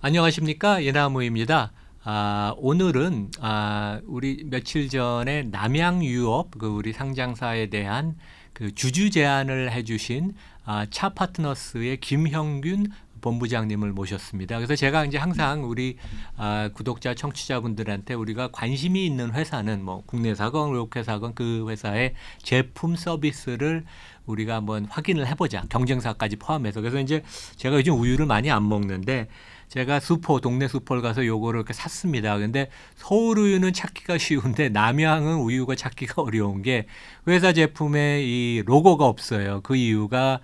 안녕하십니까, 예나무입니다. 오늘은 우리 며칠 전에 남양유업 우리 상장사에 대한 그 주주 제안을 해주신 차 파트너스의 김형균 본부장님을 모셨습니다. 그래서 제가 이제 항상 우리 구독자 청취자분들한테 우리가 관심이 있는 회사는 뭐 국내사건 외국회사건 그 회사의 제품 서비스를 우리가 한번 확인을 해보자, 경쟁사까지 포함해서. 그래서 이제 제가 요즘 우유를 많이 안 먹는데 제가 동네 슈퍼를 가서 요거를 이렇게 샀습니다. 근데 서울 우유는 찾기가 쉬운데 남양은 우유가 찾기가 어려운 게 회사 제품에 이 로고가 없어요. 그 이유가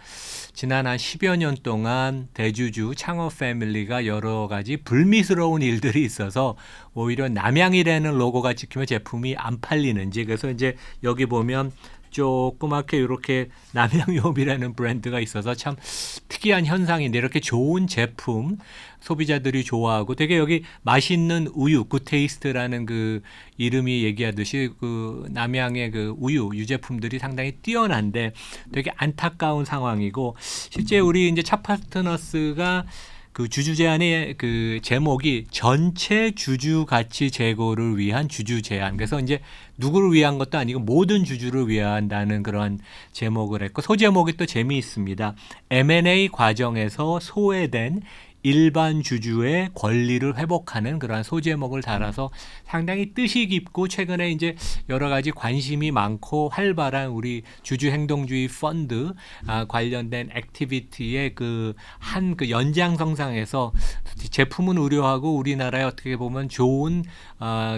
지난 한 10여 년 동안 대주주 창업 패밀리가 여러 가지 불미스러운 일들이 있어서 오히려 남양이라는 로고가 찍히면 제품이 안 팔리는지. 그래서 이제 여기 보면 조그맣게 이렇게 남양유업이라는 브랜드가 있어서 참 특이한 현상인데, 이렇게 좋은 제품 소비자들이 좋아하고 되게 여기 맛있는 우유 굿테이스트라는 그 이름이 얘기하듯이 그 남양의 그 우유 유제품들이 상당히 뛰어난데 되게 안타까운 상황이고, 실제 우리 이제 차 파트너스가 그 주주 제안의 그 제목이 전체 주주 가치 제고를 위한 주주 제안. 그래서 이제 누구를 위한 것도 아니고 모든 주주를 위한다는 그런 제목을 했고, 소제목이 또 재미있습니다. M&A 과정에서 소외된 일반 주주의 권리를 회복하는 그러한 소제목을 달아서 상당히 뜻이 깊고 최근에 이제 여러 가지 관심이 많고 활발한 우리 주주 행동주의 펀드 관련된 액티비티의 그 연장선상에서 제품은 의료하고 우리나라에 어떻게 보면 좋은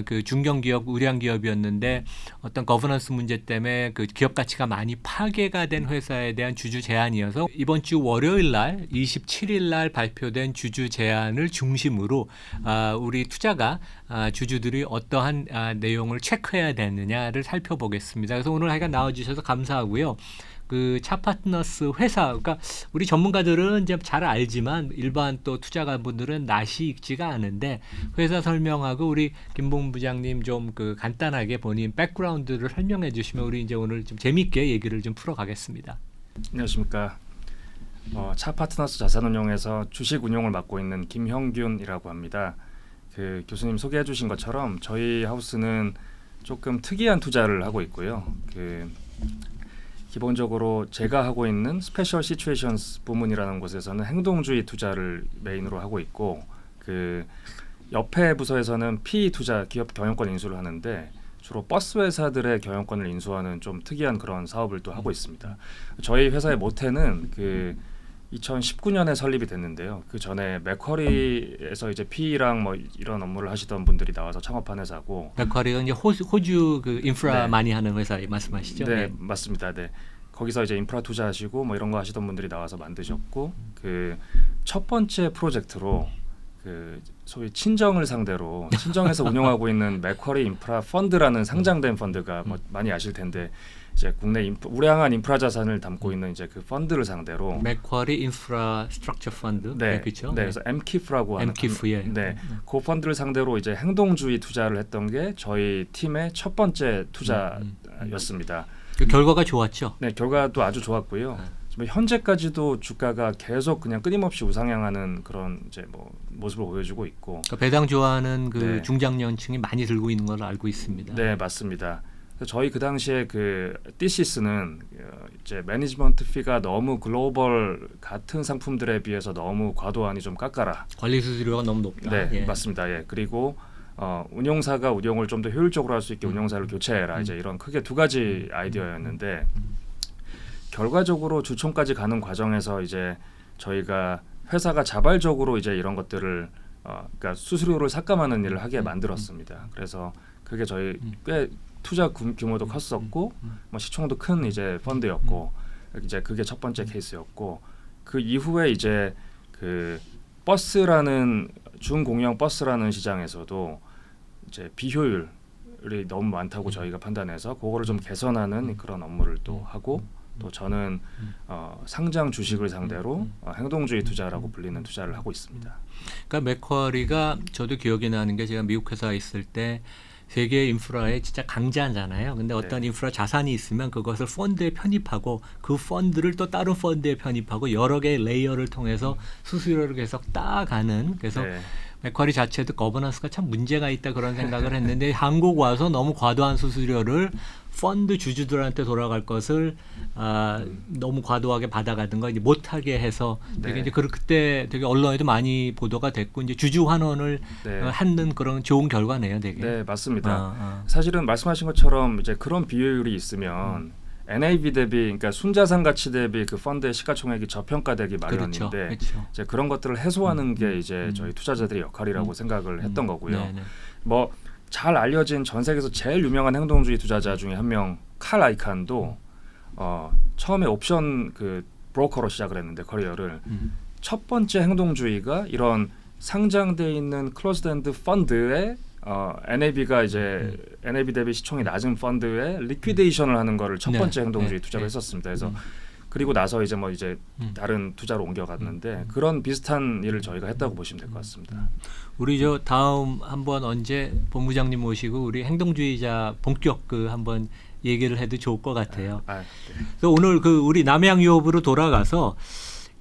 그 중견기업, 의량기업이었는데 어떤 거버넌스 문제 때문에 그 기업 가치가 많이 파괴가 된 회사에 대한 주주 제안이어서 이번 주 월요일 날 27일 날 발표된 주주 제안을 중심으로 우리 투자가 주주들이 어떠한 내용을 체크해야 되느냐를 살펴보겠습니다. 그래서 오늘 하여간 나와주셔서 감사하고요. 그 차 파트너스 회사, 그러니까 우리 전문가들은 이제 잘 알지만 일반 또 투자가분들은 낯이 익지가 않은데 회사 설명하고 우리 김 본부장님 좀 그 간단하게 본인 백그라운드를 설명해 주시면 우리 이제 오늘 좀 재밌게 얘기를 좀 풀어가겠습니다. 안녕하십니까. 차 파트너스 자산운용에서 주식 운용을 맡고 있는 김형균이라고 합니다. 그 교수님 소개해 주신 것처럼 저희 하우스는 조금 특이한 투자를 하고 있고요. 기본적으로 제가 하고 있는 스페셜 시츄에이션스 부문이라는 곳에서는 행동주의 투자를 메인으로 하고 있고, 그 옆에 부서에서는 PE 투자, 기업 경영권 인수를 하는데 주로 버스 회사들의 경영권을 인수하는 좀 특이한 그런 사업을 또 하고 있습니다. 저희 회사의 모태는 그 2019년에 설립이 됐는데요. 그 전에 맥쿼리에서 이제 PE랑 뭐 이런 업무를 하시던 분들이 나와서 창업한 회사고. 맥쿼리가 이제 호주 그 인프라 네. 많이 하는 회사 말씀하시죠? 네, 맞습니다. 네. 거기서 이제 인프라 투자하시고 뭐 이런 거 하시던 분들이 나와서 만드셨고, 그 첫 번째 프로젝트로 그 소위 친정을 상대로 친정에서 운영하고 있는 맥쿼리 인프라 펀드라는 상장된 펀드가 뭐 많이 아실 텐데, 이제 국내 우량한 인프라 자산을 담고 있는 이제 그 펀드를 상대로 맥쿼리 인프라스트럭처 펀드, 네, 그렇죠? 네, 그래서 MKIF라고 하는 네, 그 펀드를 상대로 이제 행동주의 투자를 했던 게 저희 팀의 첫 번째 투자였습니다. 그 결과가 좋았죠? 네, 결과도 아주 좋았고요. 현재까지도 주가가 계속 그냥 끊임없이 우상향하는 그런 이제 뭐 모습을 보여주고 있고. 그러니까 배당 좋아하는 그 네. 중장년층이 많이 들고 있는 걸로 알고 있습니다. 네, 맞습니다. 저희 그 당시에 그 디시스는 이제 매니지먼트 피가 너무 글로벌 같은 상품들에 비해서 너무 과도하니 좀 깎아라. 관리 수수료가 너무 높다. 네, 예. 맞습니다. 예, 그리고 운용사가 운용을 좀 더 효율적으로 할 수 있게 운용사를 교체해라. 이제 이런 크게 두 가지 아이디어였는데, 결과적으로 주총까지 가는 과정에서 이제 저희가 회사가 자발적으로 이제 이런 것들을 그러니까 수수료를 삭감하는 일을 하게 만들었습니다. 그래서 그게 저희 꽤 투자 규모도 컸었고 뭐 시총도 큰 이제 펀드였고, 이제 그게 첫 번째 케이스였고, 그 이후에 이제 그 버스라는 중공영 버스라는 시장에서도 이제 비효율이 너무 많다고 저희가 판단해서 그거를 좀 개선하는 그런 업무를 또 하고, 또 저는 상장 주식을 상대로 행동주의 투자라고 불리는 투자를 하고 있습니다. 그러니까 맥쿼리가 저도 기억이 나는 게 제가 미국 회사에 있을 때 세계 인프라의 진짜 강자잖아요. 근데 어떤 네. 인프라 자산이 있으면 그것을 펀드에 편입하고 그 펀드를 또 다른 펀드에 편입하고 여러 개의 레이어를 통해서 수수료를 계속 따가는 그래서 네. 맥쿼리 자체도 거버넌스가 참 문제가 있다 그런 생각을 했는데 한국 와서 너무 과도한 수수료를 펀드 주주들한테 돌아갈 것을 너무 과도하게 받아가든 거 이제 못하게 해서 되게 네. 이제 그때 되게 언론에도 많이 보도가 됐고 이제 주주 환원을 네. 하는 그런 좋은 결과네요, 되게. 네, 맞습니다. 어. 사실은 말씀하신 것처럼 이제 그런 비율이 있으면 NAV 대비, 그러니까 순자산 가치 대비 그 펀드의 시가총액이 저평가되기 마련인데 그렇죠, 그렇죠. 이제 그런 것들을 해소하는 게 이제 저희 투자자들의 역할이라고 생각을 했던 거고요. 네네. 뭐 잘 알려진 전 세계에서 제일 유명한 행동주의 투자자 중에 한 명 칼 아이칸도 처음에 옵션 그 브로커로 시작을 했는데 커리어를 첫 번째 행동주의가 이런 상장돼 있는 클로즈드엔드 펀드에 NAV가 이제 NAV 대비 시총이 낮은 펀드에 리퀴데이션을 하는 거를 첫 네, 번째 행동주의 네, 투자로 네. 했었습니다. 그래서 그리고 나서 이제 뭐 이제 다른 투자로 옮겨갔는데 그런 비슷한 일을 저희가 했다고 보시면 될 것 같습니다. 우리 저 다음 한번 언제 본부장님 모시고 우리 행동주의자 본격 그 한번 얘기를 해도 좋을 것 같아요. 네. 그래서 오늘 그 우리 남양 유업으로 돌아가서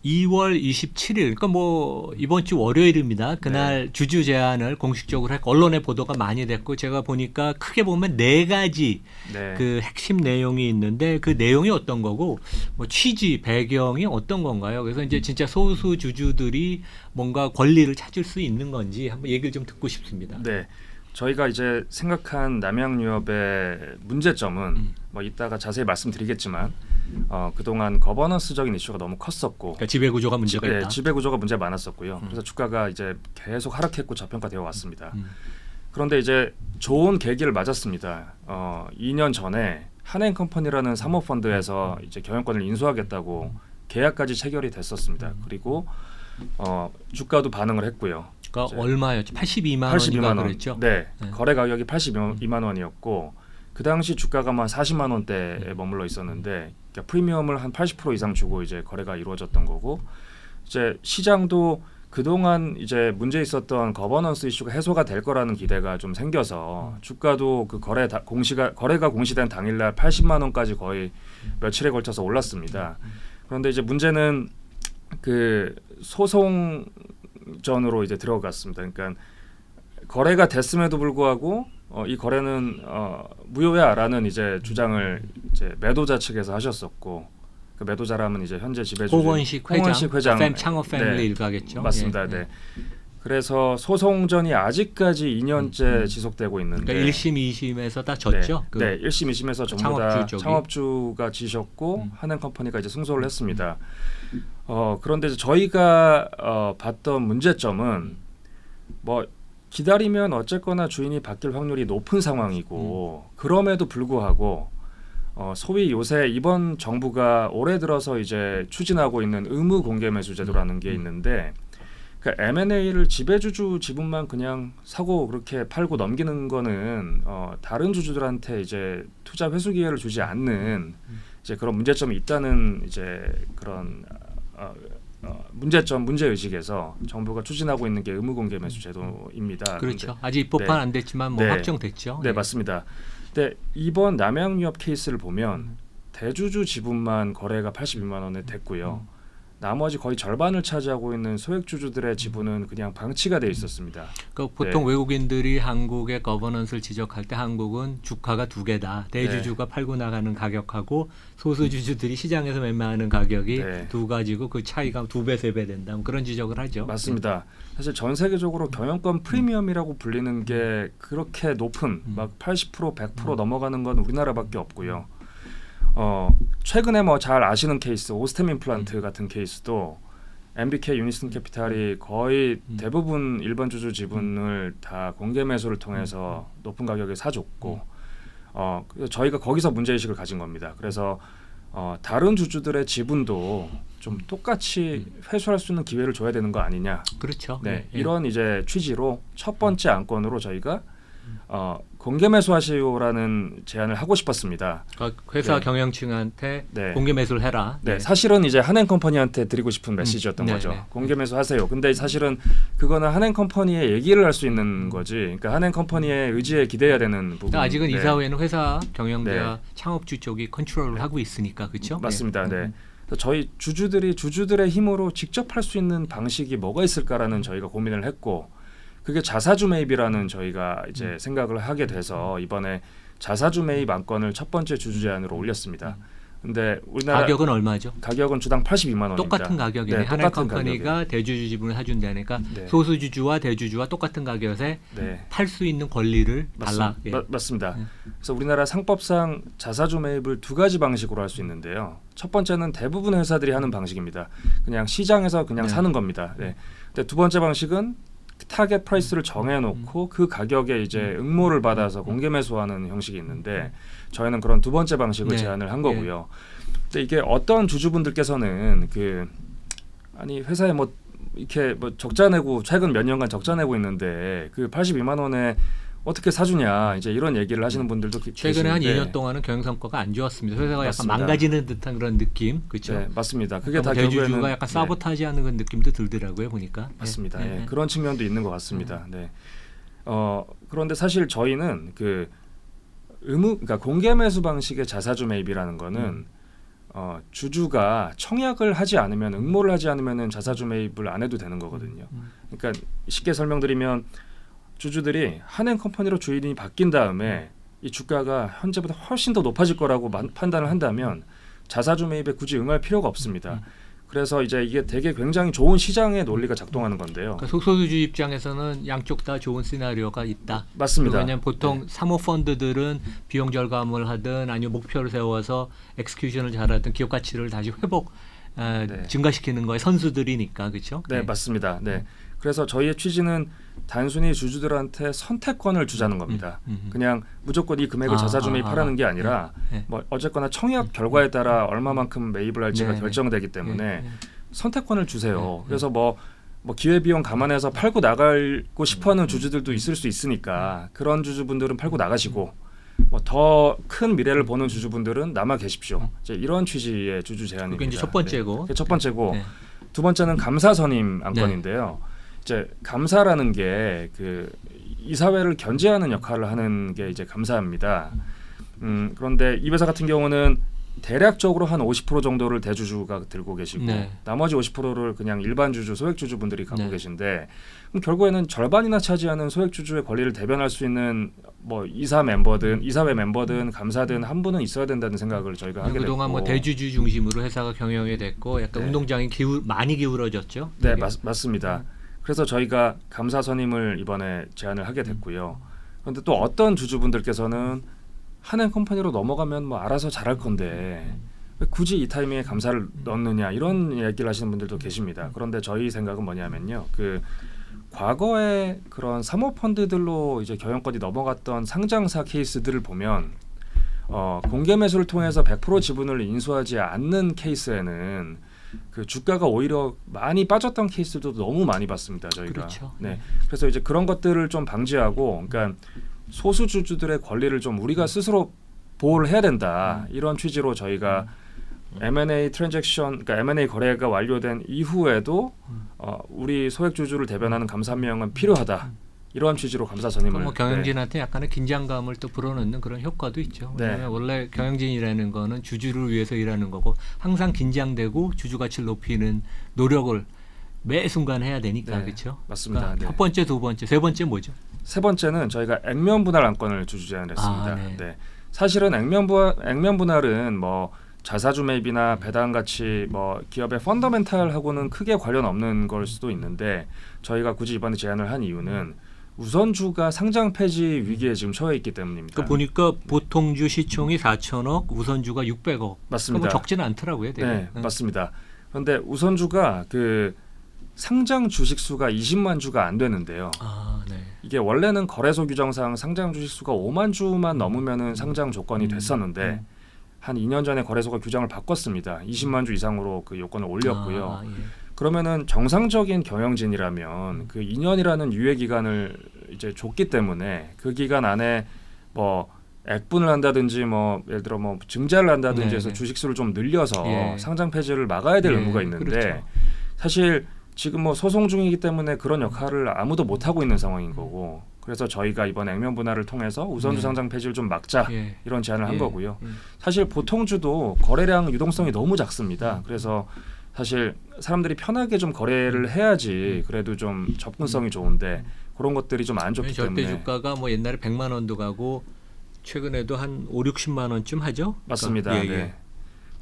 2월 27일, 그러니까 뭐 이번 주 월요일입니다. 그날 주주 제안을 공식적으로 했고 언론에 보도가 많이 됐고 제가 보니까 크게 보면 4가지 네. 그 핵심 내용이 있는데 그 내용이 어떤 거고 뭐 취지 배경이 어떤 건가요? 그래서 이제 진짜 소수 주주들이 뭔가 권리를 찾을 수 있는 건지 한번 얘기를 좀 듣고 싶습니다. 네. 저희가 이제 생각한 남양유업의 문제점은 뭐 이따가 자세히 말씀드리겠지만 그동안 거버넌스적인 이슈가 너무 컸었고 그러니까 지배 구조가 문제가 있다. 지배 구조가 문제 많았었고요. 그래서 주가가 이제 계속 하락했고 저평가되어 왔습니다. 그런데 이제 좋은 계기를 맞았습니다. 2년 전에 한행컴퍼니라는 사모펀드에서 이제 경영권을 인수하겠다고 계약까지 체결이 됐었습니다. 그리고 주가도 반응을 했고요. 그러니까 얼마였죠? 82만 원인가 그랬죠? 네, 거래 가격이 82만 원이었고 그 당시 주가가 한 40만 원대에 머물러 있었는데 그러니까 프리미엄을 한 80% 이상 주고 이제 거래가 이루어졌던 거고 이제 시장도 그동안 이제 문제 있었던 거버넌스 이슈가 해소가 될 거라는 기대가 좀 생겨서 주가도 그 거래가 공시된 당일날 80만 원까지 거의 며칠에 걸쳐서 올랐습니다. 그런데 이제 문제는 그 소송전으로 이제 들어갔습니다. 그러니까 거래가 됐음에도 불구하고 이 거래는 무효야라는 이제 주장을 이제 매도자 측에서 하셨었고 그 매도자라면 이제 현재 지배주주 홍원식 회장, 창업 패밀리 일가겠죠. 맞습니다. 예, 네. 예. 그래서 소송전이 아직까지 2년째 지속되고 있는데 그러니까 1심, 2심에서 다 졌죠. 네, 1심, 2심에서 전부 다 쪽이. 창업주가 지셨고 한행컴퍼니가 이제 승소를 했습니다. 그런데 이제 저희가 봤던 문제점은 뭐 기다리면 어쨌거나 주인이 바뀔 확률이 높은 상황이고 그럼에도 불구하고 소위 요새 이번 정부가 올해 들어서 이제 추진하고 있는 의무 공개 매수 제도라는 게 있는데 그러니까 M&A를 지배주주 지분만 그냥 사고 그렇게 팔고 넘기는 거는 다른 주주들한테 이제 투자 회수 기회를 주지 않는 이제 그런 문제점이 있다는 이제 그런 문제 의식에서 정부가 추진하고 있는 게 의무 공개 매수 제도입니다. 그렇죠. 근데, 아직 입법화 안 됐지만 뭐 네. 확정됐죠. 네, 예. 맞습니다. 근데 이번 남양유업 케이스를 보면 대주주 지분만 거래가 82만 원에 됐고요. 나머지 거의 절반을 차지하고 있는 소액주주들의 지분은 그냥 방치가 돼 있었습니다. 그러니까 보통 외국인들이 한국의 거버넌스를 지적할 때 한국은 주가가 2개다. 대주주가 팔고 나가는 가격하고 소수주주들이 시장에서 매매하는 가격이 네. 2가지고 그 차이가 2배, 3배 된다. 뭐 그런 지적을 하죠. 맞습니다. 사실 전 세계적으로 경영권 프리미엄이라고 불리는 게 그렇게 높은 막 80%, 100% 넘어가는 건 우리나라밖에 없고요. 최근에 뭐 잘 아시는 케이스 오스템 임플란트 같은 케이스도 MBK 유니슨 캐피탈이 거의 대부분 일반 주주 지분을 다 공개 매수를 통해서 높은 가격에 사줬고 그래서 저희가 거기서 문제의식을 가진 겁니다. 그래서 다른 주주들의 지분도 좀 똑같이 회수할 수 있는 기회를 줘야 되는 거 아니냐. 그렇죠. 네, 예. 이런 이제 취지로 첫 번째 안건으로 저희가 공개 매수하시오라는 제안을 하고 싶었습니다. 회사 네. 경영층한테 네. 공개 매수를 해라. 네, 사실은 이제 한행컴퍼니한테 드리고 싶은 메시지였던 네, 거죠. 네. 공개 매수하세요. 근데 사실은 그거는 한행컴퍼니의 얘기를 할 수 있는 거지. 그러니까 한행컴퍼니의 의지에 기대해야 되는 부분. 그러니까 아직은 네. 이사회는 회사 경영자 네. 창업주 쪽이 컨트롤을 하고 있으니까 그렇죠? 맞습니다. 네. 그래서 저희 주주들의 힘으로 직접 할 수 있는 방식이 뭐가 있을까라는 저희가 고민을 했고, 그게 자사주 매입이라는 저희가 이제 생각을 하게 돼서 이번에 자사주 매입 안건을 첫 번째 주주 제안으로 올렸습니다. 근데 우리나라 가격은 얼마죠? 가격은 주당 82만 원입니다. 똑같은 가격이네. 네, 하나의 똑같은 컴퍼니가 가격이에요. 대주주 지분을 해준다니까 네. 소수주주와 대주주와 똑같은 가격에 네. 팔 수 있는 권리를 달라. 예. 맞습니다. 그래서 우리나라 상법상 자사주 매입을 두 가지 방식으로 할 수 있는데요. 첫 번째는 대부분 회사들이 하는 방식입니다. 그냥 시장에서 그냥 네. 사는 겁니다. 네. 근데 두 번째 방식은 타겟 프라이스를 정해놓고 그 가격에 이제 응모를 받아서 공개 매수하는 형식이 있는데 저희는 그런 두 번째 방식을 네. 제안을 한 거고요. 근데 이게 어떤 주주분들께서는 아니 회사에 뭐 이렇게 뭐 적자 내고 최근 몇 년간 적자 내고 있는데 그 82만 원에 어떻게 사주냐 이제 이런 얘기를 하시는 분들도 최근에 한 계시는데 2년 동안은 경영 성과가 안 좋았습니다. 회사가 맞습니다. 약간 망가지는 듯한 그런 느낌, 그렇죠? 네, 맞습니다. 그게 그러니까 다 뭐 대주주가 결국에는 약간 사보타지하는 그런 느낌도 들더라고요 보니까. 맞습니다. 예. 예, 그런 측면도 있는 것 같습니다. 네. 그런데 사실 저희는 그러니까 공개 매수 방식의 자사주 매입이라는 거는 주주가 청약을 하지 않으면 응모를 하지 않으면은 자사주 매입을 안 해도 되는 거거든요. 그러니까 쉽게 설명드리면 주주들이 한행컴퍼니로 주인이 바뀐 다음에 이 주가가 현재보다 훨씬 더 높아질 거라고 판단을 한다면 자사주 매입에 굳이 응할 필요가 없습니다. 그래서 이제 이게 되게 굉장히 좋은 시장의 논리가 작동하는 건데요. 그러니까 소수주 입장에서는 양쪽 다 좋은 시나리오가 있다. 맞습니다. 왜냐하면 보통 사모펀드들은 비용 절감을 하든 아니면 목표를 세워서 엑스큐션을 잘하든 기업 가치를 다시 회복 증가시키는 거에 선수들이니까 그렇죠? 네, 맞습니다. 네. 그래서 저희의 취지는 단순히 주주들한테 선택권을 주자는 겁니다. 그냥 무조건 이 금액을 자사주 매입하라는 게 아니라 뭐 어쨌거나 청약 결과에 따라 얼마만큼 매입을 할지가 결정되기 때문에 선택권을 주세요. 그래서 뭐 기회비용 감안해서 팔고 나가고 싶어하는 주주들도 있을 수 있으니까 그런 주주분들은 팔고 나가시고 뭐 더 큰 미래를 보는 주주분들은 남아 계십시오. 이제 이런 취지의 주주 제안입니다. 그게 이제 첫 번째고. 네. 첫 번째고 두 번째는 감사 선임 안건인데요. 이제 감사라는 게 이사회를 견제하는 역할을 하는 게 이제 감사입니다. 그런데 이 회사 같은 경우는 대략적으로 한 50% 정도를 대주주가 들고 계시고 나머지 50%를 그냥 일반 주주, 소액 주주분들이 갖고 계신데 그럼 결국에는 절반이나 차지하는 소액 주주의 권리를 대변할 수 있는 뭐 이사회 멤버든 감사든 한 분은 있어야 된다는 생각을 저희가 하게 됐고 그동안 뭐 대주주 중심으로 회사가 경영이 됐고 약간 운동장이 많이 기울어졌죠. 네, 맞습니다. 그래서 저희가 감사 선임을 이번에 제안을 하게 됐고요. 그런데 또 어떤 주주분들께서는 한행컴퍼니로 넘어가면 뭐 알아서 잘할 건데 왜 굳이 이 타이밍에 감사를 넣느냐 이런 얘기를 하시는 분들도 계십니다. 그런데 저희 생각은 뭐냐면요. 과거에 그런 사모펀드들로 이제 경영권이 넘어갔던 상장사 케이스들을 보면 공개 매수를 통해서 100% 지분을 인수하지 않는 케이스에는 주가가 오히려 많이 빠졌던 케이스도 너무 많이 봤습니다. 저희가. 그렇죠. 네. 그래서 이제 그런 것들을 좀 방지하고, 그러니까 소수 주주들의 권리를 좀 우리가 스스로 보호를 해야 된다. 이런 취지로 저희가 M&A 트랜잭션, 그러니까 M&A 거래가 완료된 이후에도 우리 소액 주주를 대변하는 감사 명은 필요하다. 이러한 취지로 감사 선임을 뭐 경영진한테 약간의 긴장감을 또 불어넣는 그런 효과도 있죠. 왜냐하면 원래 경영진이라는 거는 주주를 위해서 일하는 거고 항상 긴장되고 주주 가치를 높이는 노력을 매 순간 해야 되니까 그렇죠. 맞습니다. 그러니까 첫 번째, 두 번째, 세 번째 뭐죠? 세 번째는 저희가 액면 분할 안건을 주주 제안했습니다. 네. 사실은 액면 분할은 뭐 자사주 매입이나 배당 가치 뭐 기업의 펀더멘탈하고는 크게 관련 없는 걸 수도 있는데 저희가 굳이 이번에 제안을 한 이유는 우선주가 상장 폐지 위기에 지금 처해 있기 때문입니다. 보니까 보통주 시총이 4천억, 우선주가 600억. 맞습니다. 뭐 적지는 않더라고요. 되게. 네, 맞습니다. 그런데 우선주가 상장 주식 수가 20만 주가 안 되는데요. 이게 원래는 거래소 규정상 상장 주식 수가 5만 주만 넘으면은 상장 조건이 됐었는데 한 2년 전에 거래소가 규정을 바꿨습니다. 20만 주 이상으로 그 요건을 올렸고요. 그러면은 정상적인 경영진이라면 그 2년이라는 유예 기간을 이제 줬기 때문에 그 기간 안에 뭐 액분을 한다든지 뭐 예를 들어 뭐 증자를 한다든지 해서 네네. 주식수를 좀 늘려서 예. 상장 폐지를 막아야 될 예, 의무가 있는데 그렇죠. 사실 지금 뭐 소송 중이기 때문에 그런 역할을 아무도 못 하고 있는 상황인 거고 그래서 저희가 이번 액면 분할을 통해서 우선주 네. 상장 폐지를 좀 막자 예. 이런 제안을 한 예. 거고요. 예. 사실 보통주도 거래량 유동성이 너무 작습니다. 그래서 사실 사람들이 편하게 좀 거래를 해야지 그래도 좀 접근성이 좋은데 그런 것들이 좀 안 좋기 절대 때문에 주가가 뭐 옛날에 100만 원도 가고 최근에도 한 5, 60만 원쯤 하죠? 맞습니다. 그러니까, 네.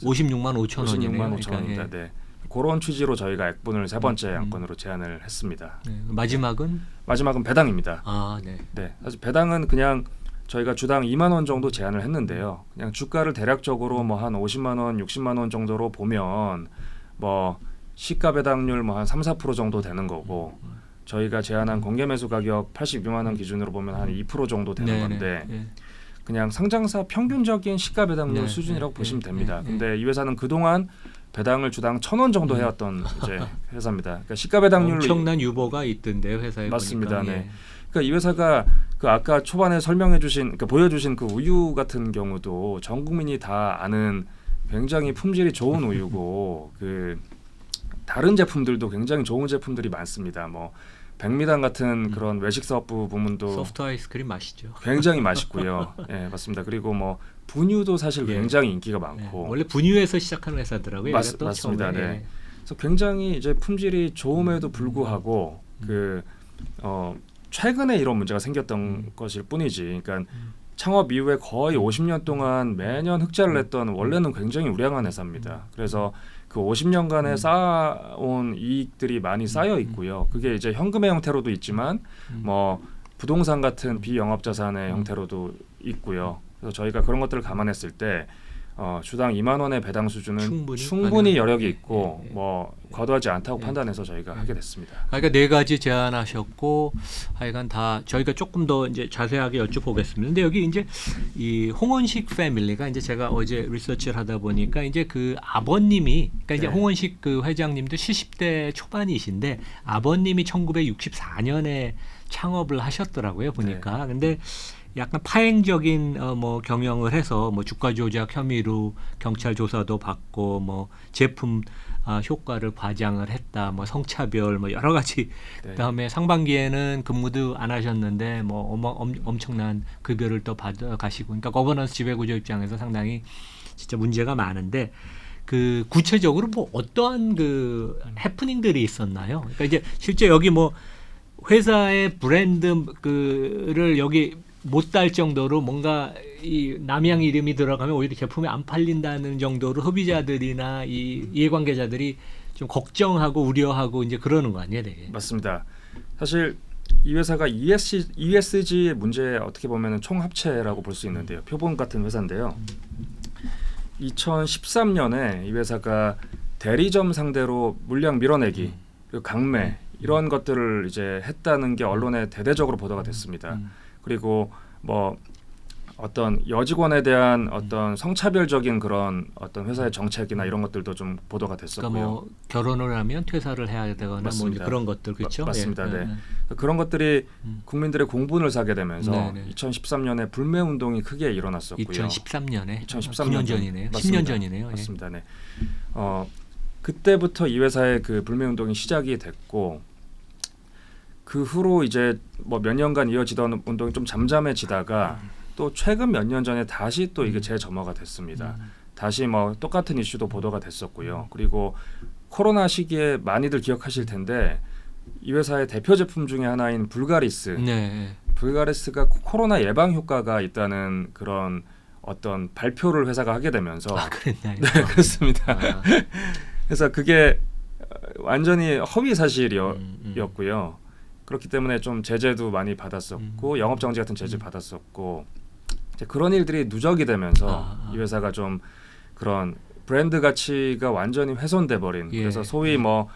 56만 5천 원이네요. 56만 5천 원입니다. 네. 그런 취지로 저희가 액분을 세 번째 안건으로 제안을 했습니다. 네. 마지막은 마지막은 배당입니다. 네. 네, 사실 배당은 그냥 저희가 주당 2만 원 정도 제안을 했는데요. 그냥 주가를 대략적으로 뭐 한 50만 원, 60만 원 정도로 보면 뭐 시가 배당률 뭐 한 3, 4% 정도 되는 거고 저희가 제안한 공개 매수 가격 82만 원 기준으로 보면 한 2% 정도 되는 네, 건데 네. 그냥 상장사 평균적인 시가 배당률 네, 수준이라고 네, 보시면 네, 됩니다. 네, 근데 이 회사는 그동안 배당을 주당 1,000원 정도 해왔던 이제 회사입니다. 그러니까 시가 배당률로 엄청난 유보가 있던데요, 회사에 맞습니다. 보니까. 네. 그러니까 이 회사가 그 아까 초반에 설명해주신, 그러니까 보여주신 그 우유 같은 경우도 전 국민이 다 아는 굉장히 품질이 좋은 우유고 그 다른 제품들도 굉장히 좋은 제품들이 많습니다. 뭐 백미당 같은 그런 외식 사업부 부문도 소프트 아이스크림 맛이죠. 굉장히 맛있고요. 예, 맞습니다. 그리고 뭐 분유도 사실 예. 굉장히 인기가 네. 많고 원래 분유에서 시작하는 회사더라고요. 맞습니다. 처음에. 네. 그래서 굉장히 이제 품질이 좋음에도 불구하고 최근에 이런 문제가 생겼던 것일 뿐이지. 그러니까 창업 이후에 거의 50년 동안 매년 흑자를 냈던 원래는 굉장히 우량한 회사입니다. 그래서 그 50년간에 쌓아온 이익들이 많이 쌓여 있고요. 그게 이제 현금의 형태로도 있지만 뭐 부동산 같은 비영업 자산의 형태로도 있고요. 그래서 저희가 그런 것들을 감안했을 때 주당 2만 원의 배당 수준은 충분히 여력이 있고 뭐 과도하지 않다고 판단해서 저희가 하게 됐습니다. 그러니까 네 가지 제안하셨고 하여간 다 저희가 조금 더 이제 자세하게 여쭤보겠습니다. 근데 여기 이제 이 홍원식 패밀리가 이제 제가 어제 리서치를 하다 보니까 이제 그 아버님이 그러니까 이제 네. 홍원식 그 회장님도 70대 초반이신데 아버님이 1964년에 창업을 하셨더라고요 보니까. 근데 약간 파행적인 뭐 경영을 해서 뭐 주가 조작 혐의로 경찰 조사도 받고 뭐 제품 효과를 과장을 했다, 뭐 성차별, 뭐 여러 가지. 네. 그다음에 상반기에는 근무도 안 하셨는데 뭐 엄청난 급여를 또 받아 가시고, 그러니까 거버넌스 지배구조 입장에서 상당히 진짜 문제가 많은데 그 구체적으로 뭐 어떠한 그 해프닝들이 있었나요? 그러니까 이제 실제 여기 뭐 회사의 브랜드 그를 여기 못 달 정도로 뭔가 이 남양 이름이 들어가면 오히려 제품이 안 팔린다는 정도로 소비자들이나 이 이해관계자들이 좀 걱정하고 우려하고 이제 그러는 거 아니에요, 되게. 맞습니다. 사실 이 회사가 ESG의 문제 어떻게 보면 총합체라고 볼 수 있는데요. 표본 같은 회사인데요. 2013년에 이 회사가 대리점 상대로 물량 밀어내기, 그리고 강매 이런 것들을 이제 했다는 게 언론에 대대적으로 보도가 됐습니다. 그리고 뭐 어떤 여직원에 대한 어떤 성차별적인 그런 어떤 회사의 정책이나 이런 것들도 좀 보도가 됐었고요. 그러니까 뭐 결혼을 하면 퇴사를 해야 되거나 뭐 이제 맞습니다. 그런 것들 그렇죠? 맞습니다. 네. 그런 것들이 국민들의 공분을 사게 되면서 네네. 2013년에 불매 운동이 크게 일어났었고요. 2013년에 2013년 9년 전이네요. 맞습니다. 10년 전이네요. 맞습니다. 네. 그때부터 이 회사의 그 불매 운동이 시작이 됐고 그 후로 이제 뭐 몇 년간 이어지던 운동이 좀 잠잠해지다가 또 최근 몇 년 전에 다시 또 이게 재점화가 됐습니다. 다시 뭐 똑같은 이슈도 보도가 됐었고요. 그리고 코로나 시기에 많이들 기억하실 텐데 이 회사의 대표 제품 중에 하나인 불가리스. 네. 불가리스가 코로나 예방 효과가 있다는 그런 어떤 발표를 회사가 하게 되면서 그랬나요? 네, 그렇습니다. 그래서 그게 완전히 허위 사실이었고요. 그렇기 때문에 좀 제재도 많이 받았었고 영업 정지 같은 제재 받았었고 이제 그런 일들이 누적이 되면서 이 회사가 좀 그런 브랜드 가치가 완전히 훼손돼 버린. 그래서 소위 뭐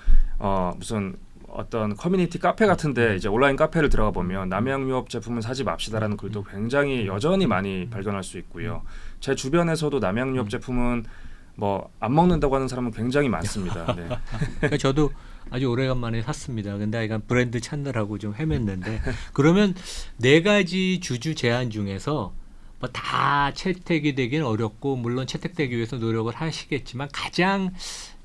무슨 어떤 커뮤니티 카페 같은데 이제 온라인 카페를 들어가 보면 남양유업 제품은 사지 맙시다라는 글도 굉장히 여전히 많이 발견할 수 있고요. 제 주변에서도 남양유업 제품은 뭐 안 먹는다고 하는 사람은 굉장히 많습니다. 네. 그러니까 저도 아주 오래간만에 샀습니다. 근데 약간 브랜드 찾느라고 좀 헤맸는데 그러면 네 가지 주주 제안 중에서 뭐 다 채택이 되긴 어렵고 물론 채택되기 위해서 노력을 하시겠지만 가장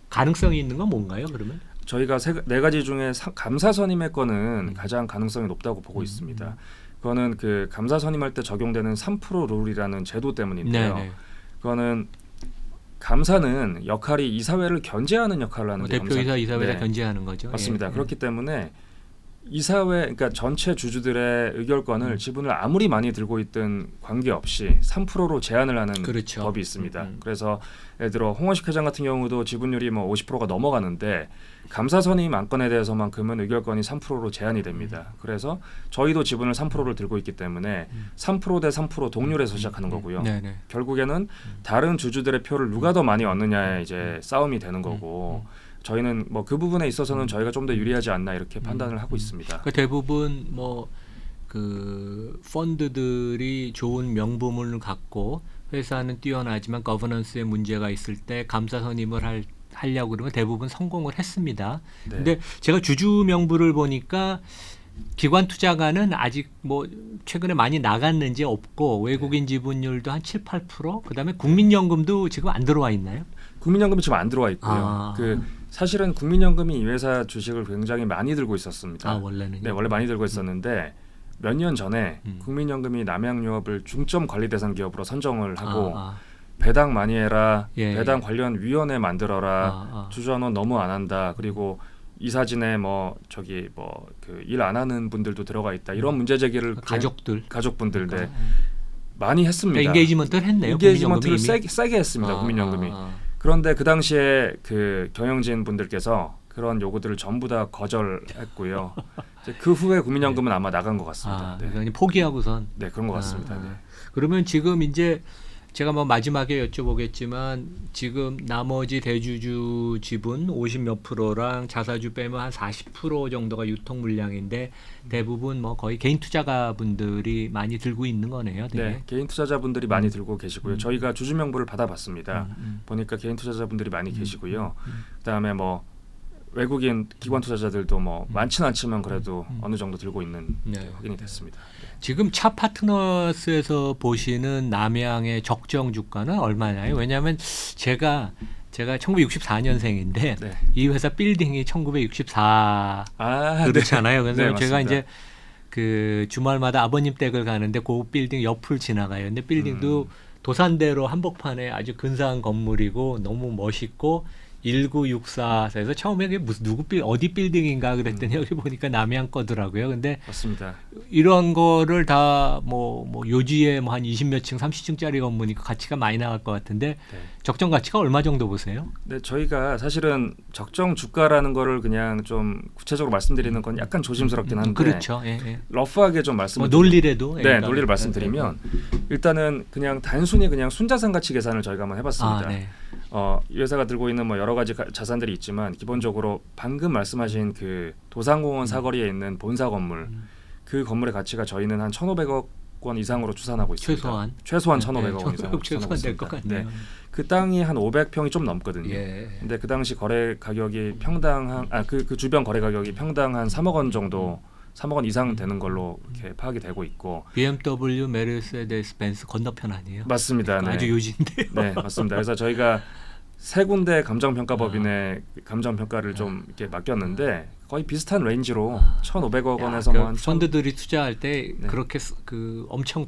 가능성이 있는 건 뭔가요? 그러면? 저희가 네 가지 중에 감사 선임의 건은 가장 가능성이 높다고 보고 있습니다. 그거는 그 감사 선임할 때 적용되는 3% 룰이라는 제도 때문인데요. 네네. 그거는 감사는 역할이 이사회를 견제하는 역할을 하는 뭐 게 대표이사 이사회가 네. 견제하는 거죠. 맞습니다. 예. 그렇기 때문에 이사회, 그러니까 전체 주주들의 의결권을 지분을 아무리 많이 들고 있든 관계없이 3%로 제한을 하는 그렇죠. 법이 있습니다. 그래서 예를 들어 홍원식 회장 같은 경우도 지분율이 뭐 50%가 넘어가는데 감사 선임 안건에 대해서만큼은 의결권이 3%로 제한이 됩니다. 그래서 저희도 지분을 3%를 들고 있기 때문에 3% 대 3% 동률에서 시작하는 거고요. 네네. 결국에는 다른 주주들의 표를 누가 더 많이 얻느냐에 이제 싸움이 되는 거고 저희는 뭐 그 부분에 있어서는 저희가 좀 더 유리하지 않나 이렇게 판단을 하고 있습니다. 그러니까 대부분 뭐 그 펀드들이 좋은 명분을 갖고 회사는 뛰어나지만 거버넌스에 문제가 있을 때 감사 선임을 하려고 그러면 대부분 성공을 했습니다. 네. 근데 제가 주주 명부를 보니까 기관 투자가는 아직 뭐 최근에 많이 나갔는지 없고 외국인 지분율도 한 7, 8%, 그다음에 국민연금도 지금 안 들어와 있나요? 국민연금이 지금 안 들어와 있고요. 아. 그 사실은 국민연금이 이 회사 주식을 굉장히 많이 들고 있었습니다. 아, 원래는요? 네, 원래 많이 들고 있었는데 몇 년 전에 국민연금이 남양유업을 중점 관리 대상 기업으로 선정을 하고 배당 많이 해라, 예, 배당 예. 관련 위원회 만들어라, 주주환원 너무 안 한다, 그리고 이사진에 뭐 저기 뭐 그 일 안 하는 분들도 들어가 있다, 이런 문제 제기를 가족분들 네, 많이 했습니다. 그러니까 인게이지먼트를 했네요. 인게이지먼트를 국민연금이 세게 했습니다. 국민연금이. 그런데 그 당시에 그 경영진 분들께서 그런 요구들을 전부 다 거절했고요. 이제 그 후에 국민연금은 아마 나간 것 같습니다. 네. 그러니까 포기하고선. 네, 그런 것 같습니다. 네. 그러면 지금 이제 제가 뭐 마지막에 여쭤보겠지만 지금 나머지 대주주 지분 50 몇 프로랑 자사주 빼면 한 40% 정도가 유통 물량인데 대부분 뭐 거의 개인 투자가분들이 많이 들고 있는 거네요. 되게. 네, 개인 투자자분들이 많이 들고 계시고요. 저희가 주주 명부를 받아봤습니다. 보니까 개인 투자자분들이 많이 계시고요. 그다음에 뭐 외국인 기관 투자자들도 뭐 많지는 않지만 그래도 어느 정도 들고 있는 게 확인이 됐습니다. 네. 지금 차 파트너스에서 보시는 남양의 적정 주가는 얼마나요? 왜냐하면 제가 1964년생인데 네. 이 회사 빌딩이 1964 네. 그렇잖아요. 그래서 네, 제가 맞습니다. 이제 그 주말마다 아버님 댁을 가는데 그 빌딩 옆을 지나가요. 근데 빌딩도 도산대로 한복판에 아주 근사한 건물이고 너무 멋있고 1964에서 처음에 그게 무슨 어디 빌딩인가 그랬더니 여기 보니까 남양 거더라고요. 근데 맞습니다. 이런 거를 다 뭐 요지에 뭐 한 20몇 층, 30층짜리 건물이니까 가치가 많이 나갈 것 같은데 네. 적정 가치가 얼마 정도 보세요? 네, 저희가 사실은 적정 주가라는 거를 그냥 좀 구체적으로 말씀드리는 건 약간 조심스럽긴 한데 그렇죠. 예, 예. 러프하게 좀 말씀을 뭐 논리라도 네, 논리를 말씀드리면 일단은 그냥 단순히 그냥 순자산 가치 계산을 저희가 한번 해봤습니다. 네. 이 회사가 들고 있는 뭐 여러 가지 자산들이 있지만 기본적으로 방금 말씀하신 그 도산공원 사거리에 있는 본사 건물 그 건물의 가치가 저희는 한 1,500억 원 이상으로 추산하고 있습니다. 최소한 1,500억 원 이상으로 최소한 될 것 같네요. 네. 그 땅이 한 500평이 좀 넘거든요. 예. 근데 그 당시 거래 가격이 평당 그 주변 거래 가격이 평당 한 3억 원 정도 3억 원 이상 되는 걸로 이렇게 파악이 되고 있고 BMW, 메르세데스 벤츠 건너편 아니에요? 맞습니다. 네. 아주 요지인데요. 네, 맞습니다. 그래서 저희가 세 군데 감정평가법인의 감정평가를 좀 이렇게 맡겼는데 거의 비슷한 레인지로 1,500억 원에서 그 뭐 한 펀드들이 투자할 때 네. 그렇게 그 엄청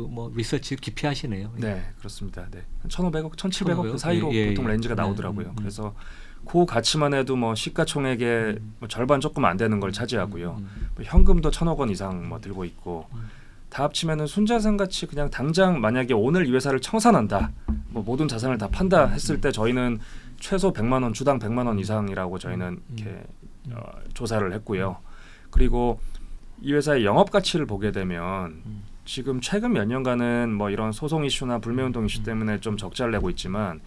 뭐 리서치 깊이 하시네요. 네, 그렇습니다. 네. 1,500억, 1,700억 그 1,500억? 사이로 예, 보통 예. 레인지가 나오더라고요. 그래서 그 가치만 해도 뭐 시가총액의 뭐 절반 조금 안 되는 걸 차지하고요. 뭐 현금도 1,000억 원 이상 뭐 들고 있고 다 합치면은 순자산 가치 그냥 당장 만약에 오늘 이 회사를 청산한다, 뭐 모든 자산을 다 판다 했을 때 저희는 최소 100만 원, 주당 100만 원 이상이라고 저희는 이렇게 조사를 했고요. 그리고 이 회사의 영업 가치를 보게 되면 지금 최근 몇 년간은 뭐 이런 소송 이슈나 불매운동 이슈 때문에 좀 적자를 내고 있지만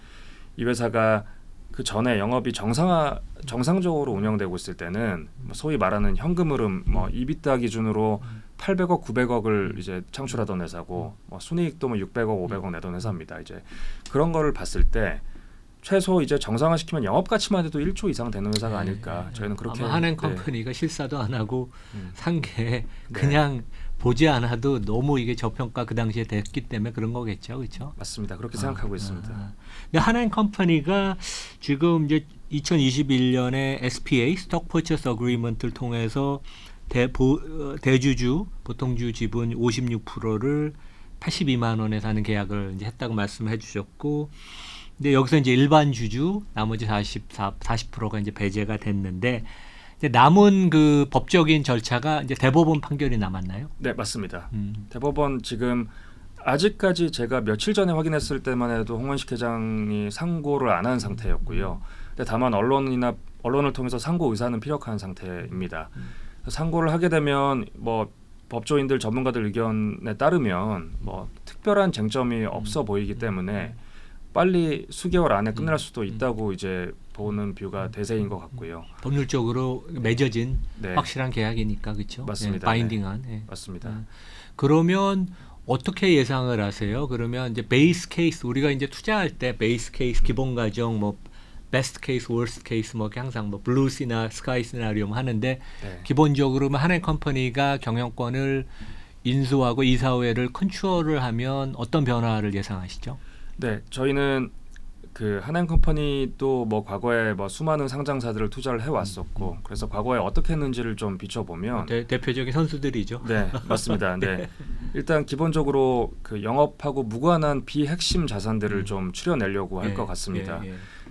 이 회사가 그 전에 영업이 정상적으로 운영되고 있을 때는 소위 말하는 현금 흐름, 뭐 이비타 기준으로 800억, 900억을 이제 창출하던 회사고, 뭐 순이익도 뭐 600억, 500억 내던 회사입니다. 이제 그런 거를 봤을 때 최소 이제 정상화시키면 영업 가치만 해도 1조 이상 되는 회사가 아닐까. 저희는 그렇게 아마 한앤컴퍼니가 실사도 안 하고 음. 산 게 그냥 보지 않아도 너무 이게 저평가 그 당시에 됐기 때문에 그런 거겠죠, 그렇죠? 맞습니다. 그렇게 생각하고 있습니다. 근데 한앤컴퍼니가 지금 이제 2021년에 SPA 스톡 퍼체스 어그리먼트를 통해서 대주주 보통주 지분 56%를 82만 원에 사는 계약을 이제 했다고 말씀해 주셨고, 근데 여기서 이제 일반 주주 나머지 40%가 이제 배제가 됐는데, 이제 남은 그 법적인 절차가 이제 대법원 판결이 남았나요? 네, 맞습니다. 대법원 지금 아직까지 제가 며칠 전에 확인했을 때만 해도 홍원식 회장이 상고를 안 한 상태였고요. 근데 다만 언론을 통해서 상고 의사는 피력한 상태입니다. 상고를 하게 되면 뭐 법조인들 전문가들 의견에 따르면 뭐 특별한 쟁점이 없어 보이기 때문에 빨리 수개월 안에 끝날 수도 있다고 이제 보는 뷰가 대세인 것 같고요. 법률적으로 맺어진 네. 확실한 계약이니까 그렇죠. 맞습니다. 바인딩한. 맞습니다. 그러면 어떻게 예상을 하세요? 그러면 이제 베이스 케이스 우리가 이제 투자할 때 베이스 케이스 기본 가정 뭐 베스트 케이스, 워스트 케이스 뭐 항상 뭐 블루 시나 스카이 시나리오 하는데 네. 기본적으로 한앤컴퍼니가 경영권을 인수하고 이사회를 컨트롤을 하면 어떤 변화를 예상하시죠? 네, 저희는 그 한앤컴퍼니도 뭐 과거에 뭐 수많은 상장사들을 투자를 해왔었고 그래서 과거에 어떻게 했는지를 좀 비춰보면 대표적인 선수들이죠. 네, 맞습니다. 네, 일단 기본적으로 그 영업하고 무관한 비핵심 자산들을 좀 추려내려고 할 것 같습니다.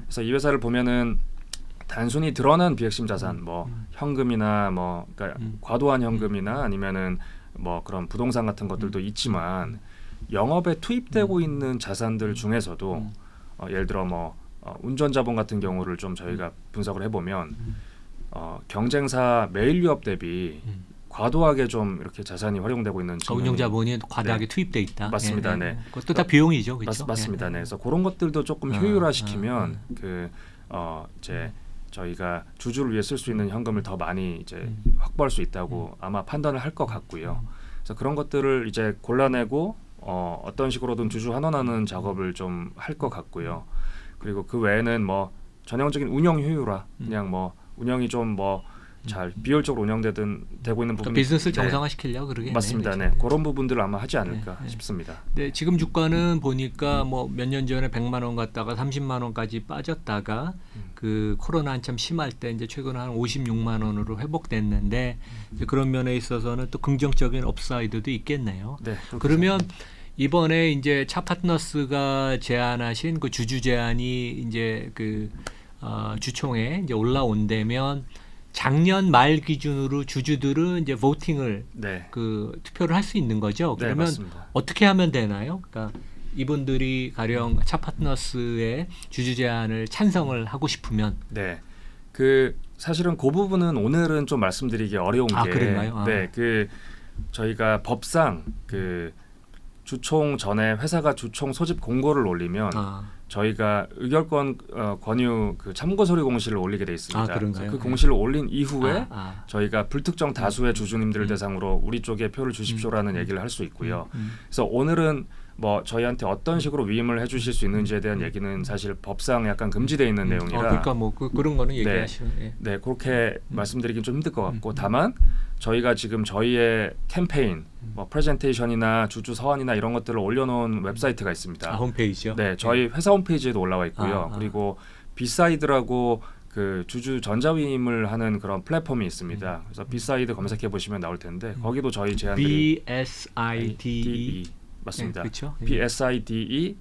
그래서 이 회사를 보면은 단순히 드러난 비핵심 자산, 뭐 현금이나 뭐 그러니까 과도한 현금이나 아니면은 뭐 그런 부동산 같은 것들도 있지만 영업에 투입되고 있는 자산들 중에서도 예를 들어 뭐 운전자본 같은 경우를 좀 저희가 분석을 해보면 경쟁사 매일 유업 대비 과도하게 좀 이렇게 자산이 활용되고 있는 운용자본이 과다하게 투입돼 있다. 맞습니다. 네. 그것도 다 비용이죠, 그렇죠? 맞습니다. 네. 그래서 그런 것들도 조금 효율화시키면 이제 저희가 주주를 위해 쓸 수 있는 현금을 더 많이 이제 확보할 수 있다고 아마 판단을 할 것 같고요. 그래서 그런 것들을 이제 골라내고 어떤 식으로든 주주 환원하는 작업을 좀 할 것 같고요. 그리고 그 외에는 뭐 전형적인 운영 효율화, 그냥 뭐 운영이 좀 뭐 잘 비효율적으로 운영되고 있는 부분, 비즈니스를 정상화시키려고 그러게. 맞습니다. 네, 그런 부분들을 아마 하지 않을까 싶습니다. 네, 지금 주가는 보니까 뭐 몇 년 전에 100만 원 갔다가 30만 원까지 빠졌다가 그 코로나 한참 심할 때 이제 최근 한 56만 원으로 회복됐는데 이제 그런 면에 있어서는 또 긍정적인 업사이드도 있겠네요. 네, 그러면 이번에 이제 차 파트너스가 제안하신 그 주주 제안이 이제 그 주총에 이제 올라온다면 작년 말 기준으로 주주들은 이제 보팅을 네. 그 투표를 할 수 있는 거죠. 네, 그러면 맞습니다. 어떻게 하면 되나요? 그러니까 이분들이 가령 차 파트너스의 주주 제안을 찬성을 하고 싶으면 네. 그 사실은 그 부분은 오늘은 좀 말씀드리기 어려운 게 그런가요? 네. 그 저희가 법상 그 주총 전에 회사가 주총 소집 공고를 올리면 저희가 의결권 권유 그 참고 서류 공시를 올리게 돼 있습니다. 그런가요? 그 공시를 올린 이후에 저희가 불특정 음. 다수의 주주님들을 대상으로 우리 쪽에 표를 주십시오라는 얘기를 할 수 있고요. 그래서 오늘은 뭐 저희한테 어떤 식으로 위임을 해주실 수 있는지에 대한 얘기는 사실 법상 약간 금지되어 있는 내용이라 그러니까 뭐 그런 거는 얘기하시면 네, 그렇게 말씀드리긴 좀 힘들 것 같고 다만 저희가 지금 저희의 캠페인, 뭐 프레젠테이션이나 주주 서한이나 이런 것들을 올려놓은 웹사이트가 있습니다. 홈페이지요? 네, 저희 회사 홈페이지에도 올라와 있고요. 그리고 비사이드라고 그 주주 전자위임을 하는 그런 플랫폼이 있습니다. 그래서 비사이드 검색해 보시면 나올 텐데 거기도 저희 제안들이 BSIDE 맞습니다. 그렇죠? BSIDE.AI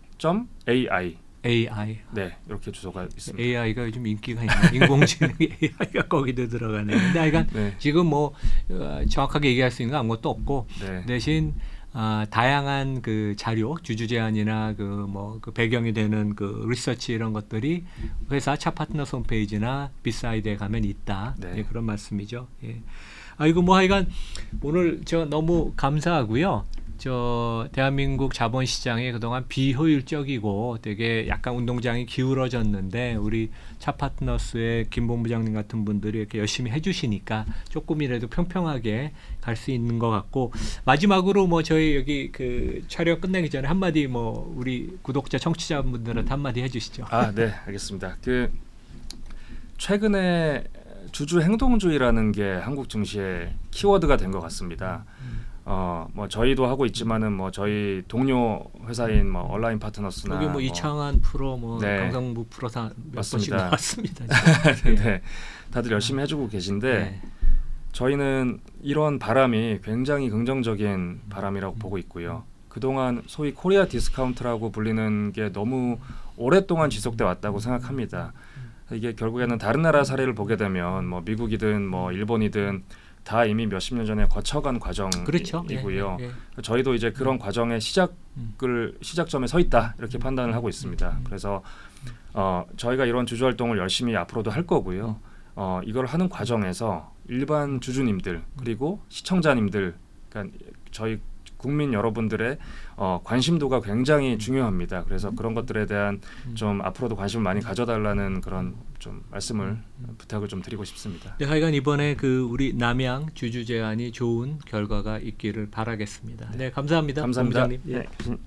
AI. 네, 이렇게 주소가 있습니다. AI가 요즘 인기가 있는 인공지능 AI가 거기도 들어가네요. 근데 하여간 네. 지금 뭐 정확하게 얘기할 수 있는 건 아무것도 없고 네. 대신 다양한 그 자료, 주주 제안이나 그 뭐 그 배경이 되는 그 리서치 이런 것들이 회사 차 파트너스 홈페이지나 비사이드에 가면 있다. 네. 예, 그런 말씀이죠. 예. 아이고 뭐 하여간 오늘 저 너무 감사하고요. 저 대한민국 자본시장이 그동안 비효율적이고 되게 약간 운동장이 기울어졌는데 우리 차 파트너스의 김 본부장님 같은 분들이 이렇게 열심히 해주시니까 조금이라도 평평하게 갈 수 있는 것 같고 마지막으로 뭐 저희 여기 그 촬영 끝나기 전에 한마디 뭐 우리 구독자 청취자분들한테 한마디 해주시죠. 네, 알겠습니다. 그 최근에 주주 행동주의라는 게 한국 증시의 키워드가 된 것 같습니다. 뭐 저희도 하고 있지만은 뭐 저희 동료 회사인 뭐 온라인 파트너스나 여기 뭐 이창환 프로, 뭐 네. 강성부 프로 다 몇 번씩 맞습니다. 나왔습니다. 네, 다들 열심히 해주고 계신데 네. 저희는 이런 바람이 굉장히 긍정적인 바람이라고 보고 있고요. 그동안 소위 코리아 디스카운트라고 불리는 게 너무 오랫동안 지속돼 왔다고 생각합니다. 이게 결국에는 다른 나라 사례를 보게 되면 뭐 미국이든 뭐 일본이든 다 이미 몇십 년 전에 거쳐간 그렇죠. 과정이고요. 예. 저희도 이제 그런 과정의 시작점에 서 있다 이렇게 판단을 하고 있습니다. 그래서 저희가 이런 주주 활동을 열심히 앞으로도 할 거고요. 이걸 하는 과정에서 일반 주주님들 그리고 시청자님들, 그러니까 저희 국민 여러분들의 관심도가 굉장히 중요합니다. 그래서 그런 것들에 대한 좀 앞으로도 관심을 많이 가져달라는 그런 좀 말씀을 부탁을 좀 드리고 싶습니다. 네, 하여간 이번에 그 우리 남양 주주 제안이 좋은 결과가 있기를 바라겠습니다. 네, 감사합니다. 감사합니다. 본부장님. 예. 네.